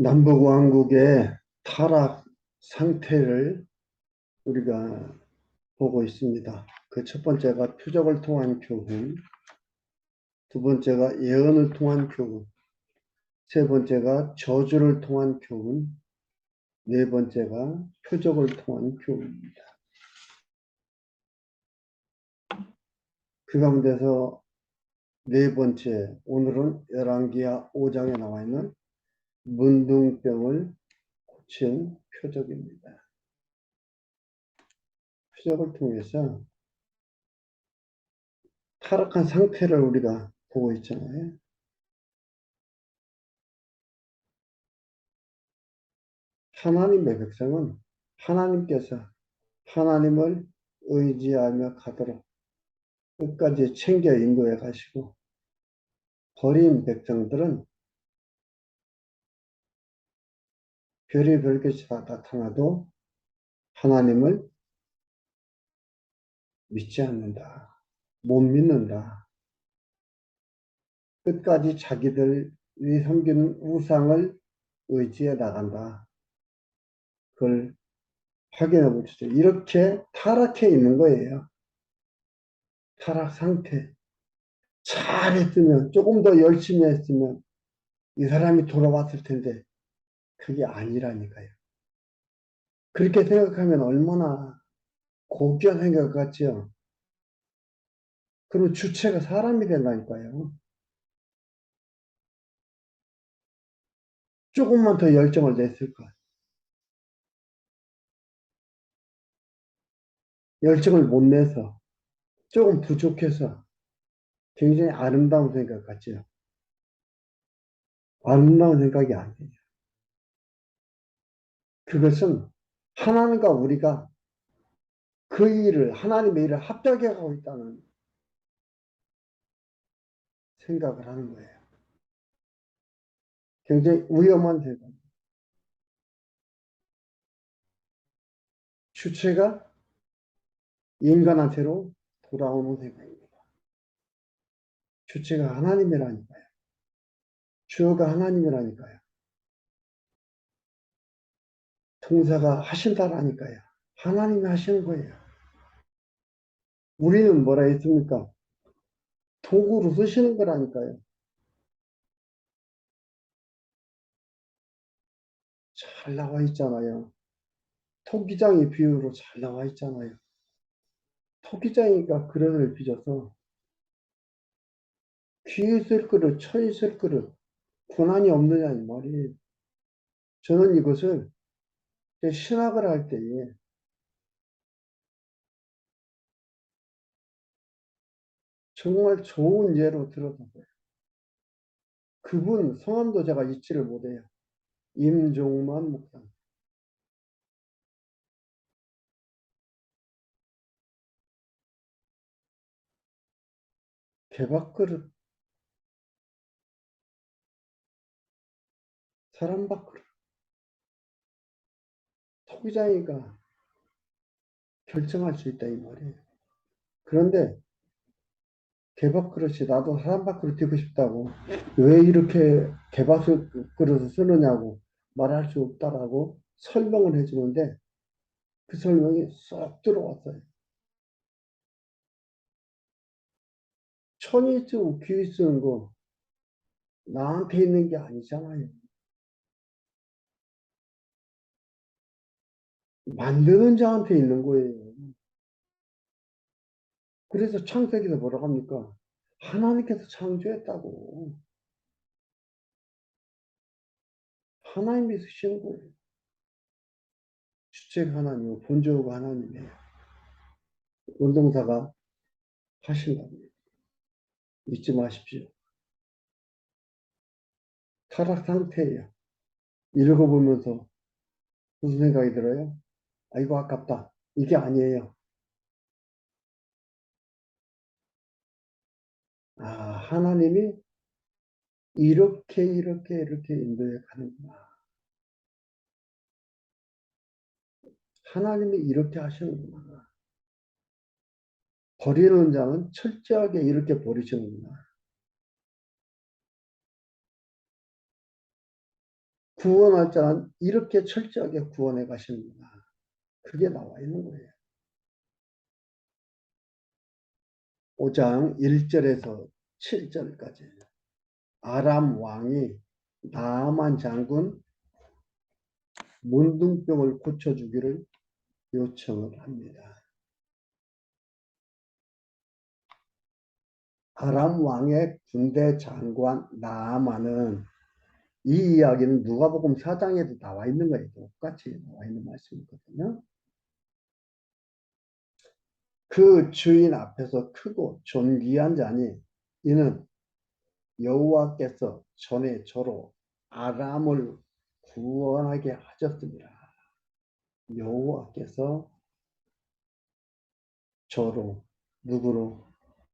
남북왕국의 타락 상태를 우리가 보고 있습니다. 그 첫 번째가 표적을 통한 교훈, 두 번째가 예언을 통한 교훈, 세 번째가 저주를 통한 교훈, 네 번째가 표적을 통한 교훈입니다. 그 가운데서 네 번째, 오늘은 열왕기하 5장에 나와 있는 문둥병을 고친 표적입니다. 표적을 통해서 타락한 상태를 우리가 보고 있잖아요. 하나님의 백성은 하나님께서 하나님을 의지하며 가도록 끝까지 챙겨 인도해 가시고, 버린 백성들은 별의별 것이 다 나타나도 하나님을 믿지 않는다. 못 믿는다. 끝까지 자기들이 섬기는 우상을 의지해 나간다. 그걸 확인해 보시죠. 이렇게 타락해 있는 거예요. 타락 상태. 잘했으면, 조금 더 열심히 했으면 이 사람이 돌아왔을 텐데 그게 아니라니까요. 그렇게 생각하면 얼마나 고귀한 생각 같지요. 그럼 주체가 사람이 된다니까요. 조금만 더 열정을 냈을 것. 열정을 못 내서, 조금 부족해서 굉장히 아름다운 생각 같지요. 아름다운 생각이 아니에요. 그것은 하나님과 우리가 그 일을, 하나님의 일을 합작해 가고 있다는 생각을 하는 거예요. 굉장히 위험한 생각. 주체가 인간한테로 돌아오는 생각입니다. 주체가 하나님이라니까요. 주어가 하나님이라니까요. 동사가 하신다라니까요. 하나님이 하시는 거예요. 우리는 뭐라 했습니까? 도구로 쓰시는 거라니까요. 잘 나와 있잖아요. 토기장의 비유로 잘 나와 있잖아요. 토기장이가 그릇을 빚어서 귀 있을 그릇, 처 있을 그릇, 고난이 없느냐 이 말이에요. 저는 이것을 신학을 할 때에 정말 좋은 예로 들어봤어요. 그분 성함도 제가 잊지를 못해요. 임종만 목사. 개밥그릇, 사람밥그릇, 토기장이가 결정할 수 있다 이 말이에요. 그런데 개밥그릇이 나도 사람밥그릇 되고 싶다고, 왜 이렇게 개밥그릇을 쓰느냐고 말할 수 없다라고 설명을 해주는데 그 설명이 쏙 들어왔어요. 천이 쓰고 귀 쓰는 거 나한테 있는 게 아니잖아요. 만드는 자한테 있는 거예요. 그래서 창세기에서 뭐라고 합니까? 하나님께서 창조했다고. 하나님이 쓰시는 거예요. 주체가 하나님이고 본조가 하나님이에요. 운동사가 하신다고. 잊지 마십시오. 타락 상태예요. 읽어보면서 무슨 생각이 들어요? 아이고 아깝다. 이게 아니에요. 아, 하나님이 이렇게 인도해 가는구나. 하나님이 이렇게 하시는구나. 버리는 자는 철저하게 이렇게 버리시는구나. 구원할 자는 이렇게 철저하게 구원해 가십니다. 그게 나와 있는 거예요. 5장 1절에서 7절까지 아람 왕이 나아만 장군 문둥병을 고쳐주기를 요청을 합니다. 아람 왕의 군대 장관 나아만은 이 이야기는 누가복음 4장에도 나와 있는 거예요. 똑같이 나와 있는 말씀이거든요. 그 주인 앞에서 크고 존귀한 자니 이는 여호와께서 전에 저로 아람을 구원하게 하셨습니다. 여호와께서 저로 누구로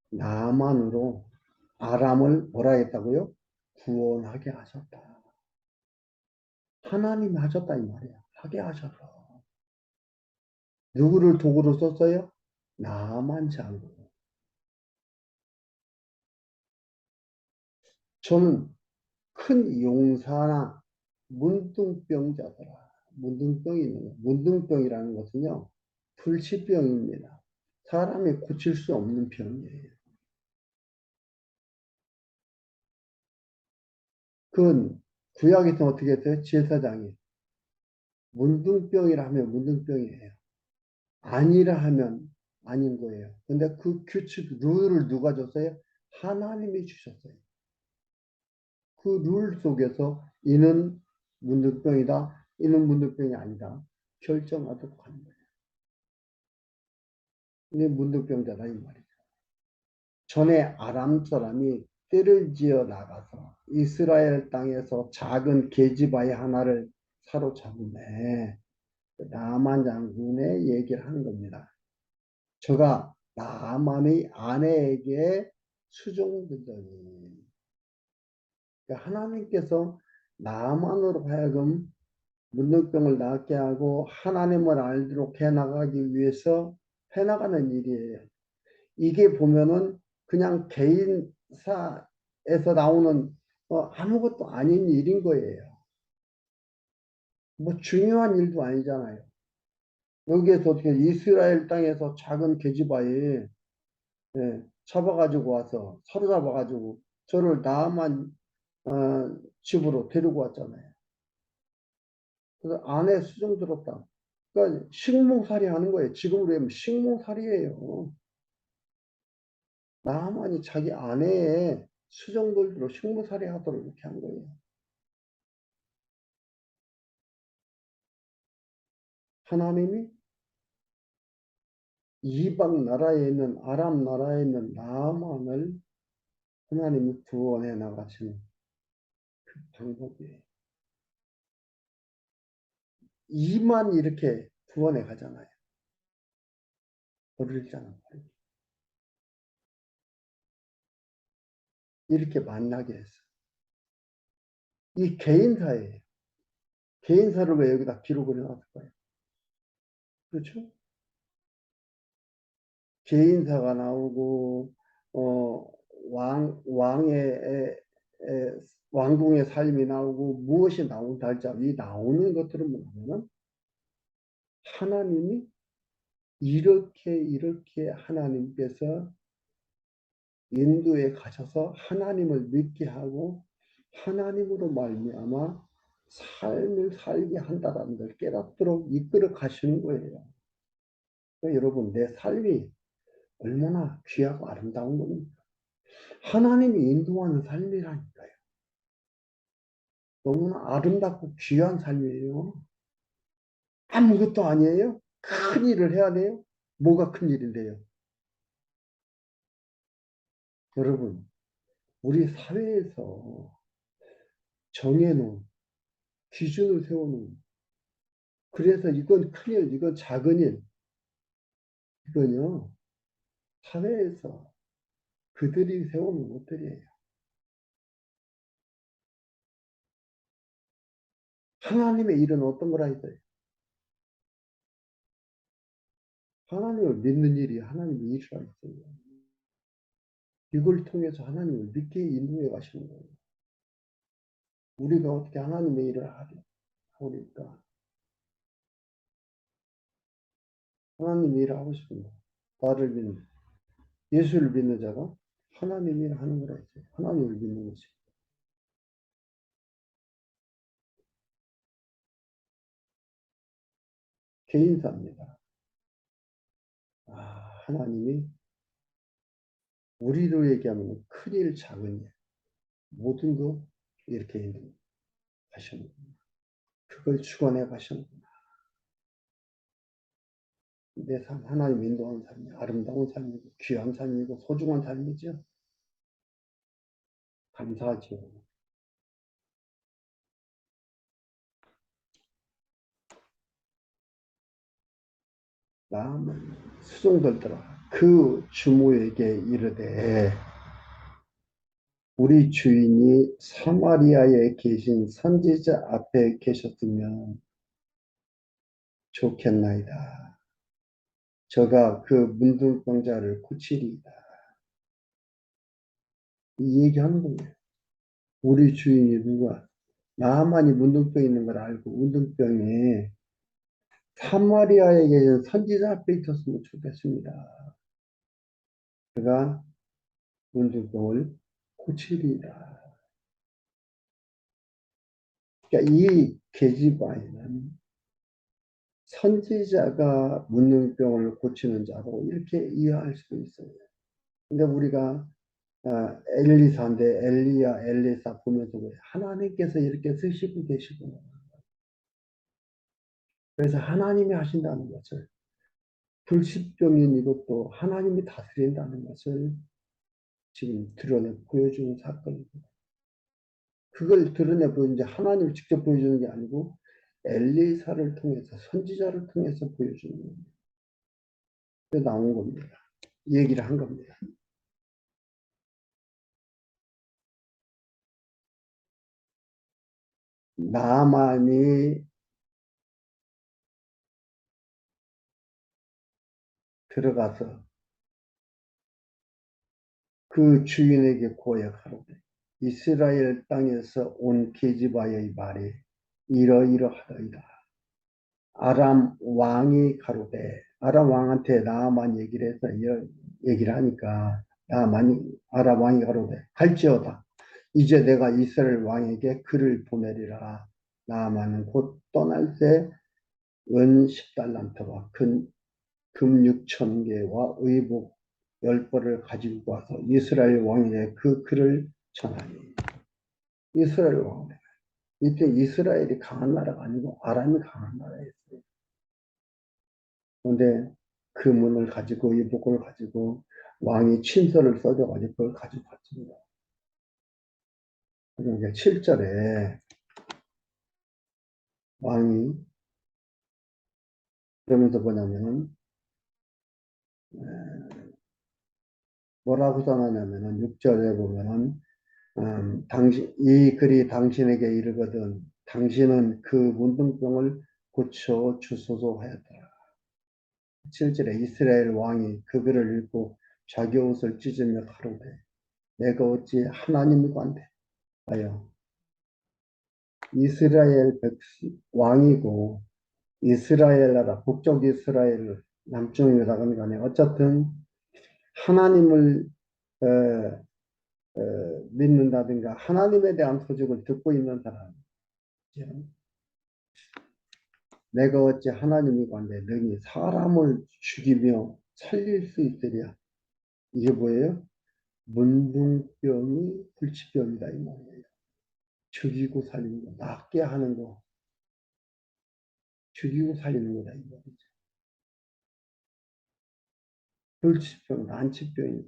나만으로 아람을 뭐라 했다고요? 구원하게 하셨다. 하나님이 하셨다 이 말이야. 하게 하셨다. 누구를 도구로 썼어요? 나만 장군. 저는 큰 용사나 문둥병자더라. 문둥병이 있는 거예요. 문둥병이라는 것은요, 불치병입니다. 사람이 고칠 수 없는 병이에요. 그건 구약에서 어떻게 했어요? 제사장이 문둥병이라 하면 문둥병이에요. 아니라 하면 아닌 거예요. 근데 그 규칙, 룰을 누가 줬어요? 하나님이 주셨어요. 그 룰 속에서 이는 문둥병이다, 이는 문둥병이 아니다. 결정하도록 하는 거예요. 이게 문둥병자다 이 말이죠. 전에 아람 사람이 떼를 지어 나가서 이스라엘 땅에서 작은 계집아이 하나를 사로잡음에 나만 장군의 얘기를 하는 겁니다. 저가 나만의 아내에게 수종되더니 그러니까 하나님께서 나만으로 하여금 문둥병을 낫게 하고 하나님을 알도록 해나가기 위해서 해나가는 일이에요. 이게 보면은 그냥 개인사에서 나오는 아무것도 아닌 일인 거예요. 뭐 중요한 일도 아니잖아요. 여기에서 어떻게 이스라엘 땅에서 작은 계집아이 잡아가지고 와서 사로잡아가지고 저를 나만 집으로 데리고 왔잖아요. 그래서 아내 수정 들었다. 그러니까 식몽살이 하는 거예요. 지금으로 하면 식몽살이에요. 나만이 자기 아내의 수정들로 식모살이 하도록 이렇게 한 거예요. 하나님이 이방 나라에 있는 아람 나라에 있는 나만을 하나님이 구원해 나가시는 그 방법이에요. 이만 이렇게 구원해 가잖아요. 버릴 자는 버리고 이렇게 만나게 했어. 이 개인사예요. 개인사를 왜 여기다 기록을 해놨을까요? 그렇죠? 개인사가 나오고 어, 왕의 왕궁의 삶이 나오고 무엇이 나온다 할지 이 나오는 것들은 뭐냐면 하나님이 이렇게 하나님께서 인도에 가셔서 하나님을 믿게 하고 하나님으로 말미암아 삶을 살게 한다는 걸 깨닫도록 이끌어 가시는 거예요. 그러니까 여러분 내 삶이 얼마나 귀하고 아름다운 겁니까? 하나님이 인도하는 삶이라니까요. 너무나 아름답고 귀한 삶이에요. 아무것도 아니에요. 큰 일을 해야 돼요. 뭐가 큰 일인데요? 여러분, 우리 사회에서 정해놓은 기준을 세우는 그래서 이건 큰일, 이건 작은 일, 이건요 사회에서 그들이 세우는 것들이에요. 하나님의 일은 어떤 거라 했어요? 하나님을 믿는 일이 하나님의 일이라 했어요. 이걸 통해서 하나님을 믿게 인도해 가시는 거예요. 우리가 어떻게 하나님의 일을 하니까 하나님의 일을 하고 싶은데 나를 믿는 예수를 믿는 자가 하나님의 일을 하는 거라 했어요. 하나님을 믿는 것이 개인사입니다. 하나님이 우리로 얘기하면 큰 일, 작은 일, 모든 거 이렇게 하셨는구나. 그걸 주관해 가셨는구나. 내 삶, 하나님 인도하는 삶이 아름다운 삶이고 귀한 삶이고 소중한 삶이죠. 감사하죠. 남은 수종들더라. 그 주모에게 이르되 우리 주인이 사마리아에 계신 선지자 앞에 계셨으면 좋겠나이다. 저가 그 문둥병자를 고치리이다. 이 얘기하는 거예요. 우리 주인이 누가? 나만이 문둥병 있는 걸 알고 문둥병에 사마리아에 계신 선지자 앞에 있었으면 좋겠습니다. 그가 문둥병을 고치리이다. 그러니까 이 계집아이는 선지자가 문둥병을 고치는 자로 이렇게 이해할 수도 있어요. 근데 우리가 엘리사인데 엘리야, 엘리사 보면서 하나님께서 이렇게 쓰시고 계시구나. 그래서 하나님이 하신다는 것을 불십병인 이것도 하나님이 다스린다는 것을 지금 드러내 보여주는 사건입니다. 그걸 드러내 보이는 이제 하나님을 직접 보여주는 게 아니고 엘리사를 통해서 선지자를 통해서 보여주는 겁니다. 그래 나온 겁니다. 얘기를 한 겁니다. 나만이 들어가서 그 주인에게 고백하는데 이스라엘 땅에서 온 계집아의 말이 이러이러하더이다. 아람 왕이 가로되 아람 왕한테 나만 얘기를 해서 얘기를 하니까 나만이 아람 왕이 가로되 갈지어다. 이제 내가 이스라엘 왕에게 글을 보내리라. 나만은 곧 떠날 때 은 10달란트와 금 6,000개와 의복 10벌을 가지고 와서 이스라엘 왕에게 그 글을 전하니 이스라엘 왕 이때 이스라엘이 강한 나라가 아니고 아람이 강한 나라였어요. 그런데 그 문을 가지고 의복을 가지고 왕이 친서를 써줘가지고 그걸 가지고 갔습니다. 그러니까 7절에 왕이 그러면서 뭐냐면은 뭐라고 전하냐면은 6절에 보면은 이 글이 당신에게 이르거든 당신은 그 문둥병을 고쳐 주소서 하였더라. 7절에 이스라엘 왕이 그 글을 읽고 자기 옷을 찢으며 가로되 내가 어찌 하나님이 관대 하여 이스라엘 백성 왕이고 이스라엘 나라 북쪽 이스라엘 남쪽 유다건 간에 어쨌든 하나님을 어, 믿는다든가 하나님에 대한 소식을 듣고 있는 사람 내가 어찌 하나님이 관대 능히 사람을 죽이며 살릴 수 있으랴. 이게 뭐예요? 문둥병이 불치병이다 이 말이에요. 죽이고 살리는 거, 낫게 하는 거, 죽이고 살리는 거다 이 말이죠. 불치병, 난치병이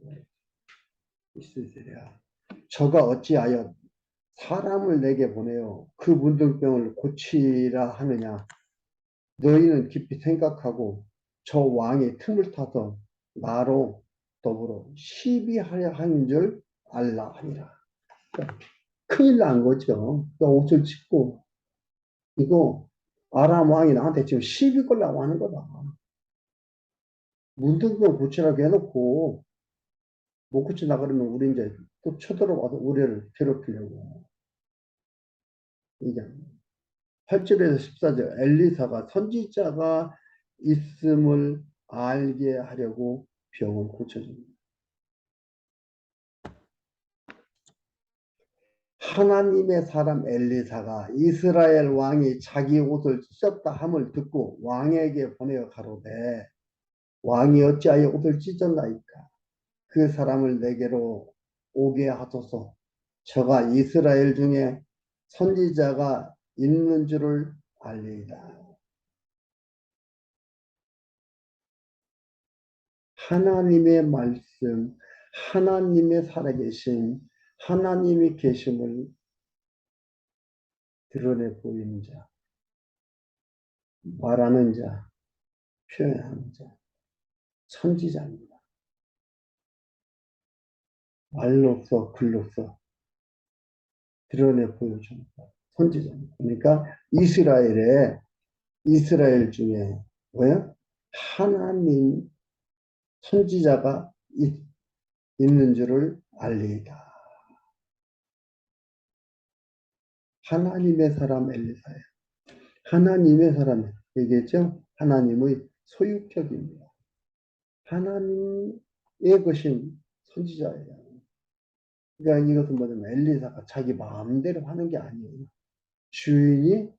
있으리라. 저가 어찌하여 사람을 내게 보내어 그 문둥병을 고치라 하느냐. 너희는 깊이 생각하고 저 왕의 틈을 타서 나로 더불어 시비하려 하는 줄 알라 하니라. 그러니까 큰일 난 거죠. 옷을 찢고 이거 아람 왕이 나한테 지금 시비 걸라고 하는 거다. 문득병 고치라고 해놓고 못 고치나 그러면 우리 이제 또 쳐들어와서 우리를 괴롭히려고. 이게 8절에서 14절 엘리사가 선지자가 있음을 알게 하려고 병을 고쳐줍니다. 하나님의 사람 엘리사가 이스라엘 왕이 자기 옷을 찢었다 함을 듣고 왕에게 보내어 가로되 왕이 어찌하여 옷을 찢었나이까 그 사람을 내게로 오게 하소서. 저가 이스라엘 중에 선지자가 있는 줄을 알리이다. 하나님의 말씀, 하나님의 살아계신 하나님의 계심을 드러내 보이는 자, 말하는 자, 표현하는 자, 선지자입니다. 말로써 글로써 드러내 보여주는 선지자입니다. 그러니까 이스라엘 중에 뭐야? 하나님 선지자가 있는 줄을 알리이다. 하나님의 사람 엘리사예요. 하나님의 사람 얘기했죠? 하나님의 소유격입니다. 하나님의 것인 선지자예요. 그러니까 이것은 뭐냐면 엘리사가 자기 마음대로 하는 게 아니에요. 주인이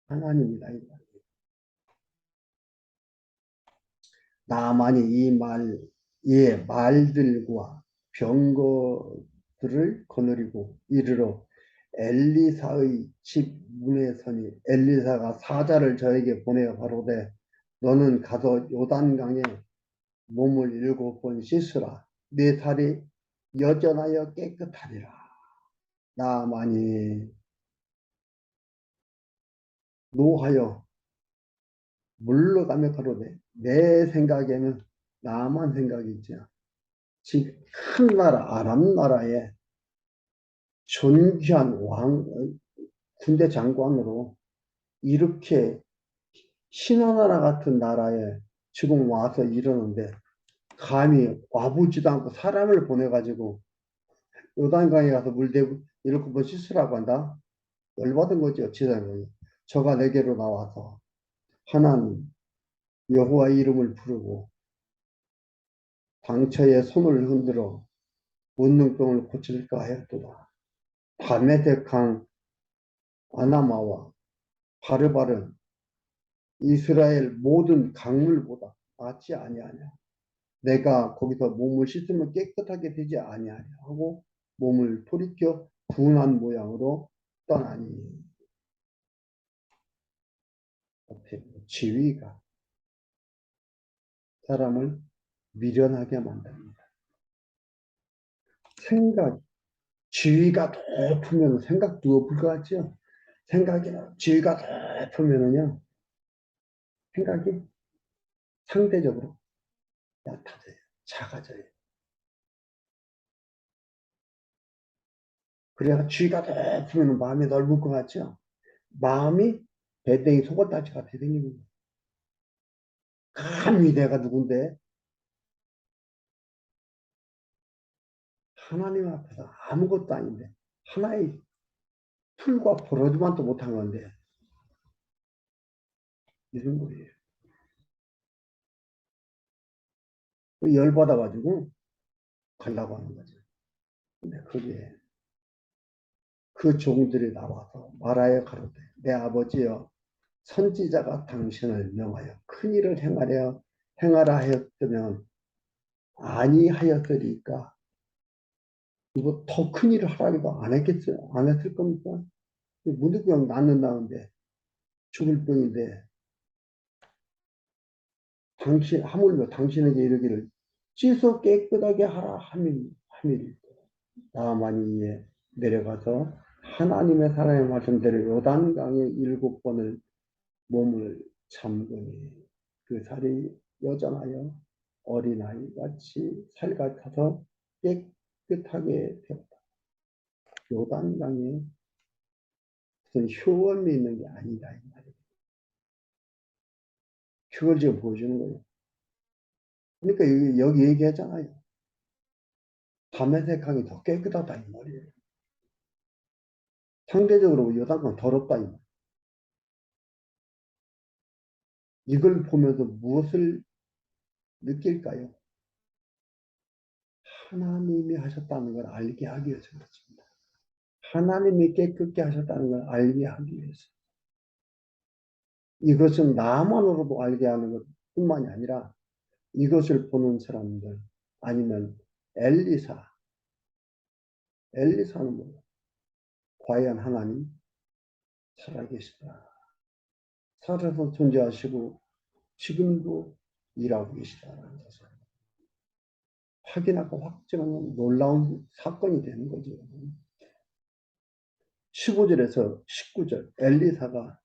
하나님이다. 나만이 이 말들과 병거들을 거느리고 이르러 엘리사의 집 문에 서니 엘리사가 사자를 저에게 보내어 가로되 너는 가서 요단강에 몸을 7번 씻으라. 내 살이 여전하여 깨끗하리라. 나만이 노하여 물러가며 가로되 내 생각에는 나만 생각이 있죠. 지금 큰 나라 아람 나라에 존귀한 군대 장관으로 이렇게 신하나라 같은 나라에 지금 와서 이러는데 감히 와보지도 않고 사람을 보내가지고 요단강에 가서 물 대고 7번 씻으라고 한다. 열받은 거죠. 지상이. 저가 내게로 나와서 하나님 여호와 이름을 부르고 당처에 손을 흔들어 문둥병을 고칠까 하였도다. 다메섹강 아나마와 바르바른 이스라엘 모든 강물보다 낫지 아니하냐. 내가 거기서 몸을 씻으면 깨끗하게 되지 아니하냐 하고 몸을 돌이켜 분한 모양으로 떠나니. 지위가 사람을 미련하게 만듭니다. 생각, 지위가 높으면 생각도 높을 것 같죠? 지위가 높으면은요, 생각이 상대적으로 얕아져요. 작아져요. 그래야 지위가 높으면 마음이 넓을 것 같죠? 마음이 배땡이 속옷다치 같이 생기는 거예요. 감히 내가 누군데 하나님 앞에서 아무것도 아닌데 하나의 풀과 버러지만도 못한 건데 이런 거예요. 열받아가지고 가려고 하는 거죠. 근데 거기에 그 종들이 나와서 말하여 가로되 내 아버지여 선지자가 당신을 명하여 큰 일을 행하라 하였으면 아니하였으리까 이거 더 큰 일을 하라기도 안 했겠어요? 안 했을 겁니까? 문득병 낫는다는데 죽을 병인데 하물며 당신에게 이르기를 씻어 깨끗하게 하라 함이리 나만이 이에 내려가서 하나님의 사랑의 말씀대로 요단강에 7번을 몸을 잠그니 그 살이 여전하여 어린아이 같이 살 같아서 깨끗하게 되었다. 요단강에 무슨 효험이 있는 게 아니다 이 말이에요. 그걸 지금 보여주는 거예요. 그러니까 여기 얘기하잖아요. 다메섹강이 더 깨끗하다 이 말이에요. 상대적으로 요단강 더럽다. 이걸 보면서 무엇을 느낄까요? 하나님이 하셨다는 걸 알게 하기 위해서 그렇습니다. 하나님이 깨끗게 하셨다는 걸 알게 하기 위해서. 이것은 나만으로도 알게 하는 것 뿐만이 아니라 이것을 보는 사람들 아니면 엘리사, 엘리사는 뭐 과연 하나님 살아계시다. 살아서 존재하시고 지금도 일하고 계시다는 것을 확인하고 확증하는 놀라운 사건이 되는 거죠. 15절에서 19절 엘리사가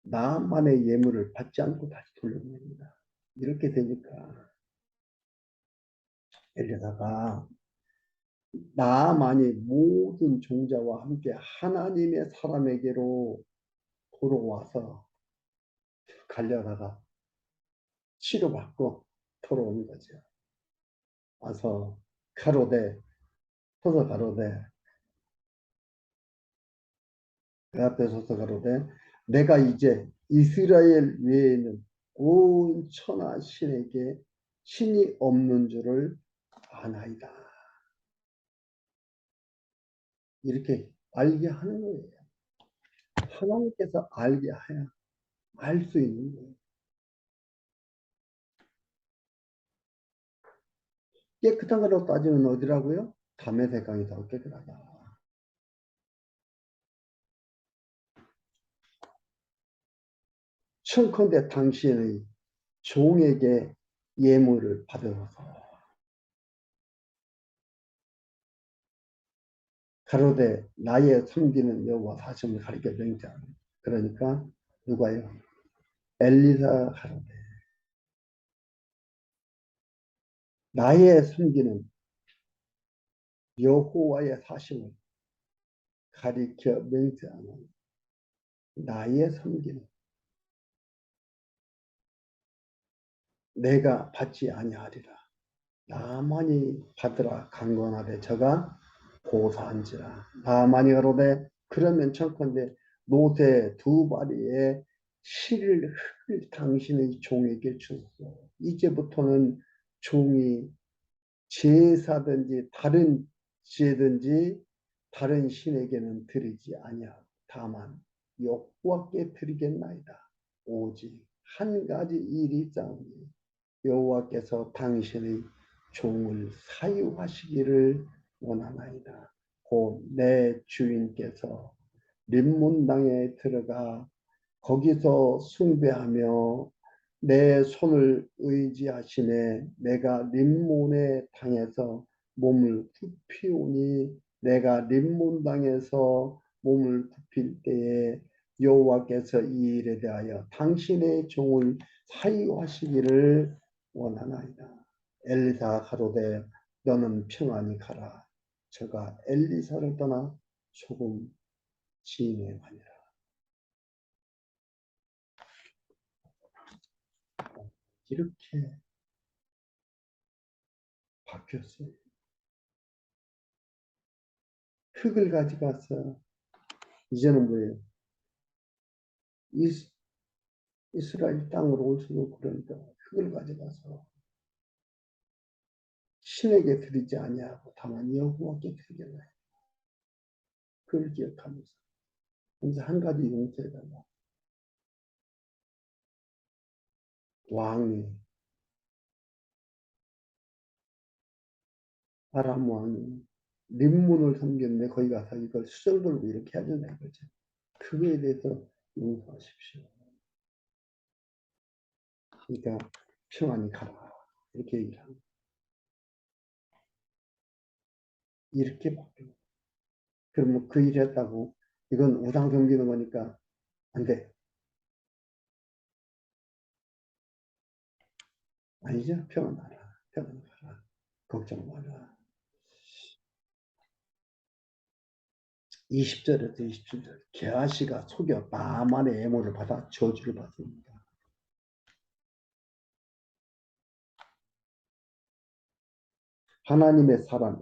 나만의 예물을 받지 않고 다시 돌려보냅니다. 이렇게 되니까 엘리사가 나만이 모든 종자와 함께 하나님의 사람에게로 돌아와서 갈려다가 치료받고 돌아오는 거죠. 와서 가로되 서서 가로되 그 앞에 서서 가로되 내가 이제 이스라엘 외에는 온 천하 신에게 신이 없는 줄을 아나이다. 이렇게 알게 하는 거예요. 하나님께서 알게 해야 알 수 있는 거예요. 깨끗한 거로 따지면 어디라고요? 담에색 강이 더 깨끗하다. 청컨대 당신의 종에게 예물을 받아서 가로되 나의 섬기는 여호와 사심을 가리켜 명장. 그러니까 누가요? 엘리사 가로되 나의 섬기는 여호와의 사심을 가리켜 명세하는 나의 섬기는 내가 받지 아니하리라. 나만이 받으라 강건하되 저가 고사한지라. 나만이 가로되 그러면 청컨대 노새 두 바리에 실을 당신의 종에게 주소서. 이제부터는 종이 제사든지 다른 제든지 다른 신에게는 드리지 아니하고 다만 여호와께 드리겠나이다. 오직 한 가지 일이 있사오니 여호와께서 당신의 종을 사유하시기를 원하나이다. 곧 내 주인께서 림몬 땅에 들어가 거기서 숭배하며 내 손을 의지하심에 내가 림몬의 땅에서 몸을 굽히오니 내가 림몬 땅에서 몸을 굽힐 때에 여호와께서 이 일에 대하여 당신의 종을 사유하시기를 원하나이다. 엘리사 가로되 너는 평안히 가라. 저가 엘리사를 떠나 소금 지인에 가니라. 이렇게 바뀌었어요. 흙을 가져가서 이제는 뭐예요? 이스라엘 땅으로 올 수도 그러니까 흙을 가져가서 신에게 드리지 아니하고 다만 여호와께 드리겠나요? 그걸 기억하면서 그래서 한 가지 용서해달라. 왕이 아람 왕이 림문을 섬겼는데 거기 가서 이걸 수정 들고 이렇게 해야 된다 이거죠. 그거에 대해서 용서하십시오. 그러니까 평안히 가라 이렇게 얘기를 합니다. 이렇게 바뀌어요. 그러면 그 일을 했다고 이건 우상 섬기는 거니까 안 돼. 아니죠. 평안하라. 평안하라. 걱정 마라. 20절에서 27절 게하시가 속여 나만의 애모를 받아 저주를 받습니다. 하나님의 사람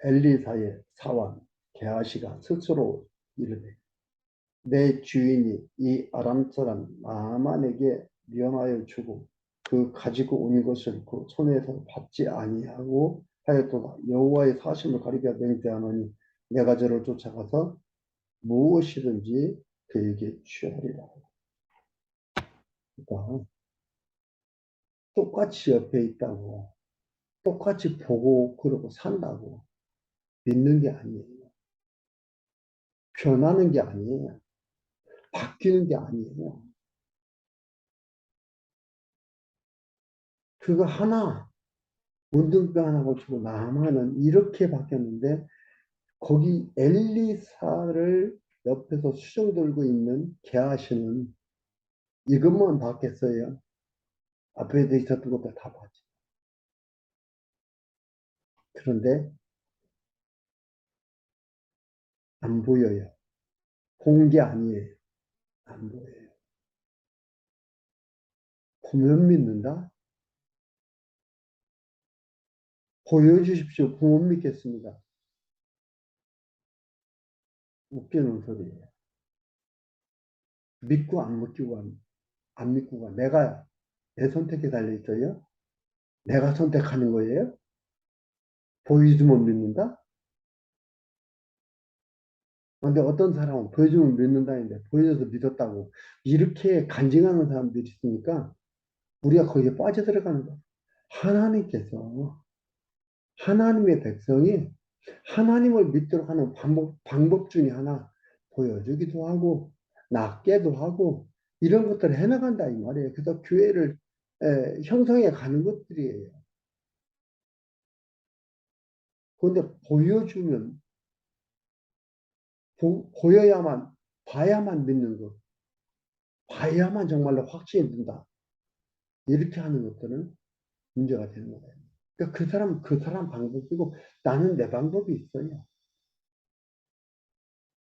엘리사의 사원 게하시가 스스로 이르되 내 주인이 이 아람 사람 나아만에게 면하여 주고 그 가지고 온 것을 그 손에서 받지 아니하고 하였도다. 여호와의 사심을 가리켜 맹세하노니 내가 저를 쫓아가서 무엇이든지 그에게 취하리라. 그러니까 똑같이 옆에 있다고 똑같이 보고 그러고 산다고 믿는 게 아니에요. 변하는 게 아니에요. 바뀌는 게 아니에요. 그거 하나 문둥병 하나 고치고 나만은 이렇게 바뀌었는데 거기 엘리사를 옆에서 수정 들고 있는 게하시는 이것만 봤겠어요. 앞에 있었던 것도 다 봤지. 그런데 안 보여요. 본 게 아니에요. 안 보여요. 보면 믿는다? 보여주십시오. 못 믿겠습니다. 웃기는 소리예요. 믿고 안 믿고 안 믿고가 내가 내 선택에 달려 있어요. 내가 선택하는 거예요. 보여주면 믿는다? 근데 어떤 사람은 보여주면 믿는다는데 보여줘서 믿었다고 이렇게 간증하는 사람들이 있으니까 우리가 거기에 빠져들어가는 거야. 하나님께서 하나님의 백성이 하나님을 믿도록 하는 방법 중에 하나 보여주기도 하고 낫게도 하고 이런 것들을 해나간다 이 말이에요. 그래서 교회를 형성해 가는 것들이에요. 그런데 보여주면 보여야만 봐야만 믿는 것 봐야만 정말로 확신이 든다. 이렇게 하는 것들은 문제가 되는 거예요. 그러니까 그 사람은 그 사람 방법이고 나는 내 방법이 있어요.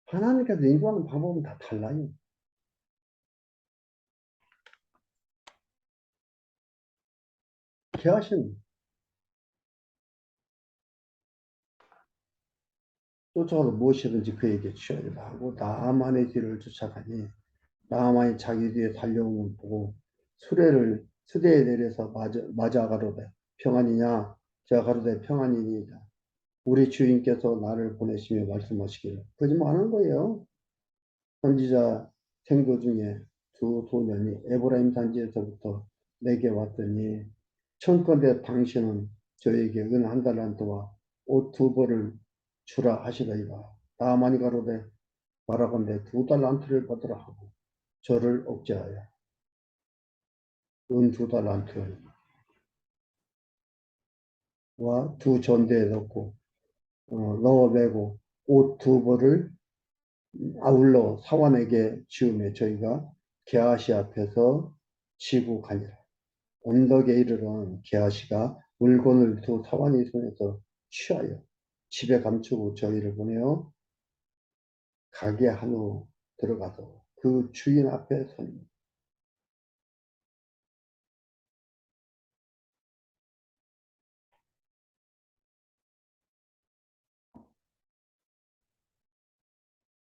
하나님께서 인도하는 방법은 다 달라요. 개하시는 쫓아가서 무엇이든지 그에게 취하리라 하고 나만의 뒤를 쫓아가니 나만이 자기 뒤에 달려오는 보고 수레에 내려서 맞아 가로되 평안이냐 제가 가로되 평안이니이다. 우리 주인께서 나를 보내시며 말씀하시기를 거짓말하는 거예요. 선지자 생도 중에 두 소년이 에브라임 산지에서부터 내게 왔더니 청컨대 당신은 저에게 은 한 달란트와 옷 두 벌을 주라 하시더이다. 나만이 가로되 말하건대 두 달란트를 받으라 하고 저를 억제하여 은 두 달란트와 두 전대에 넣고 넣어 매고 옷 두 벌을 아울러 사환에게 지으며 저희가 게하시 앞에서 지고 가니라. 언덕에 이르러 게하시가 물건을 두 사환의 손에서 취하여 집에 감추고 저희를 보내어 가게 한후 들어가서 그 주인 앞에 선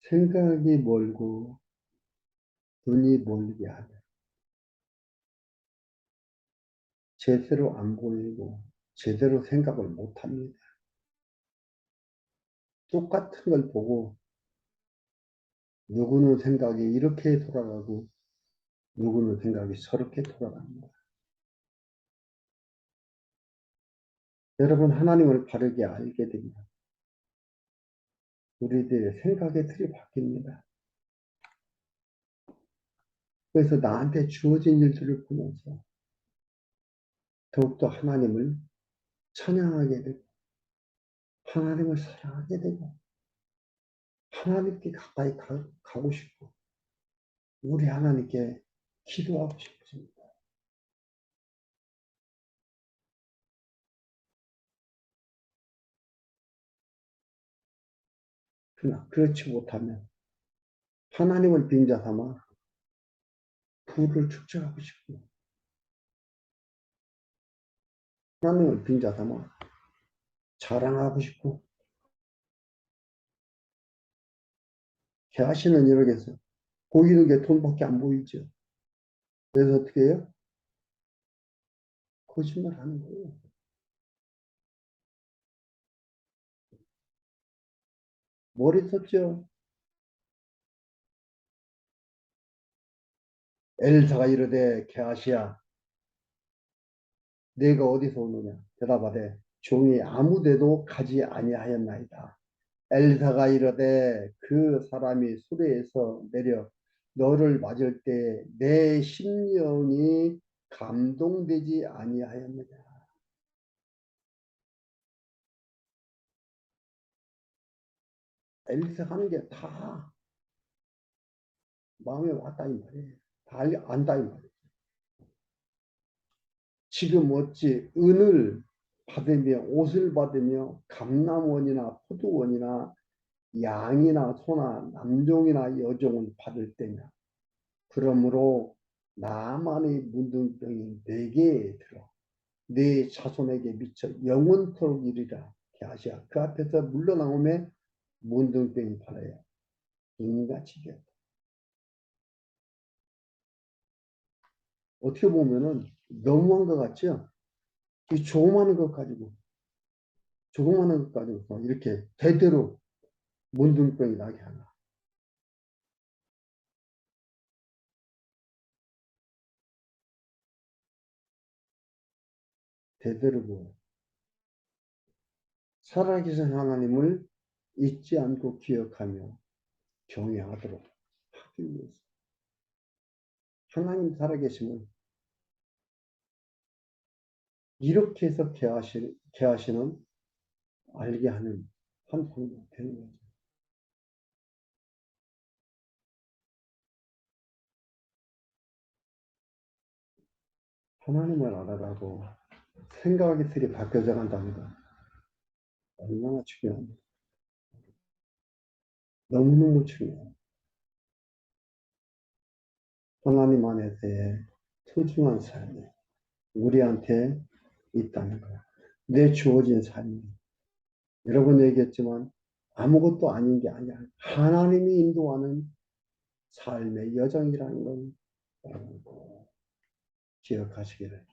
생각이 멀고 눈이 멀게 하면 제대로 안 보이고 제대로 생각을 못 합니다. 똑같은 걸 보고 누구는 생각이 이렇게 돌아가고 누구는 생각이 저렇게 돌아갑니다. 여러분 하나님을 바르게 알게 됩니다. 우리들의 생각의 틀이 바뀝니다. 그래서 나한테 주어진 일들을 보면서 더욱더 하나님을 찬양하게 되고 하나님을 사랑하게 되고 하나님께 가까이 가고 싶고 우리 하나님께 기도하고 싶습니다. 그러나 그렇지 못하면 하나님을 빙자 삼아 부를 축적하고 싶고 하나님을 빙자 삼아 자랑하고 싶고 개아신은 이러겠어요. 보이는 게 돈밖에 안 보이죠. 그래서 어떻게 해요? 거짓말 하는 거예요. 머리 썼죠. 엘사가 이르되 개아시야 내가 어디서 오느냐 대답하되 종이 아무데도 가지 아니하였나이다. 엘사가 이르되 그 사람이 수레에서 내려 너를 맞을 때 내 심령이 감동되지 아니하였느냐. 엘사 하는 게 다 마음에 왔다 이 말이에요. 다 안다 이 말이에요. 지금 어찌 은을 받으며 옷을 받으며 감남원이나 포도원이나 양이나 소나 남종이나 여종을 받을 때냐. 그러므로 나만의 문둥병이 내게 들어 네 자손에게 미쳐 영원토록 이르리라. 게하시야 그 앞에서 물러나오매 문둥병이 받아야 인같이 되었다. 어떻게 보면은 너무한 것 같죠? 이 조그마한 것 가지고 조그마한 것 가지고 이렇게 대대로 문둥병이 나게 하나. 대대로 뭐 살아계신 하나님을 잊지 않고 기억하며 경외하도록 하기 위해서 하나님 살아계심을 이렇게 해서 개하시는 알게 하는 한 방법 되는 거죠. 하나님을 알아가고 생각의 틀이 바뀌어져 간다는 거 얼마나 중요합니까? 너무너무 중요해요. 하나님 안에서의 소중한 삶이 우리한테 있다는 거예요. 내 주어진 삶이 여러 번 얘기했지만 아무것도 아닌 게 아니야. 하나님이 인도하는 삶의 여정이라는 걸 기억하시기를